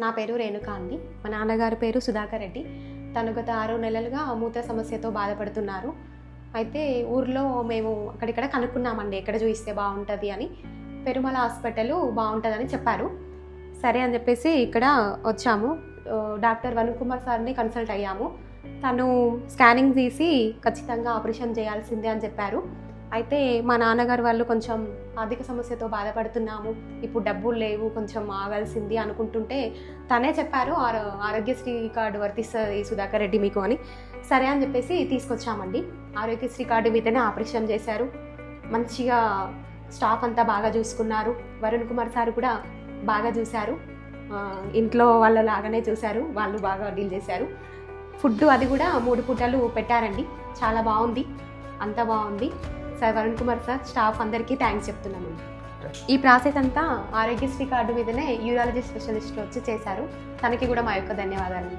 నా పేరు రేణుక అండి. మా నాన్నగారి పేరు సుధాకర్ రెడ్డి. తను గత 6 నెలలుగా మూత్ర సమస్యతో బాధపడుతున్నారు. అయితే ఊర్లో మేము అక్కడిక్కడ కనుక్కున్నామండి, ఎక్కడ చూయిస్తే బాగుంటుంది అని. పెరుమల హాస్పిటల్ బాగుంటుందని చెప్పారు. సరే అని చెప్పేసి ఇక్కడ వచ్చాము. డాక్టర్ వరుణ్ కుమార్ సార్ని కన్సల్ట్ అయ్యాము. తను స్కానింగ్ తీసి ఖచ్చితంగా ఆపరేషన్ చేయాల్సిందే అని చెప్పారు. అయితే మా నాన్నగారు వాళ్ళు కొంచెం ఆర్థిక సమస్యతో బాధపడుతున్నాము, ఇప్పుడు డబ్బులు లేవు, కొంచెం ఆగాల్సింది అనుకుంటుంటే తనే చెప్పారు, ఆరోగ్యశ్రీ కార్డు వర్తిస్తుంది సుధాకర్ రెడ్డి మీకు అని. సరే అని చెప్పేసి తీసుకొచ్చామండి. ఆరోగ్యశ్రీ కార్డు మీదనే ఆపరేషన్ చేశారు. మంచిగా స్టాఫ్ అంతా బాగా చూసుకున్నారు. వరుణ్ కుమార్ సార్ కూడా బాగా చూశారు. ఇంట్లో వాళ్ళ లాగానే చూశారు, వాళ్ళు బాగా డీల్ చేశారు. ఫుడ్ అది కూడా 3 పూటలు పెట్టారండి. చాలా బాగుంది, అంతా బాగుంది. Sir Varun Kumar sir, staff అందరికీ థ్యాంక్స్ చెప్తున్నాను. ఈ ప్రాసెస్ అంతా ఆరోగ్యశ్రీ కార్డు మీదనే యూరాలజీ స్పెషలిస్ట్ వచ్చి చేశారు. తనకి కూడా మా యొక్క ధన్యవాదాలు.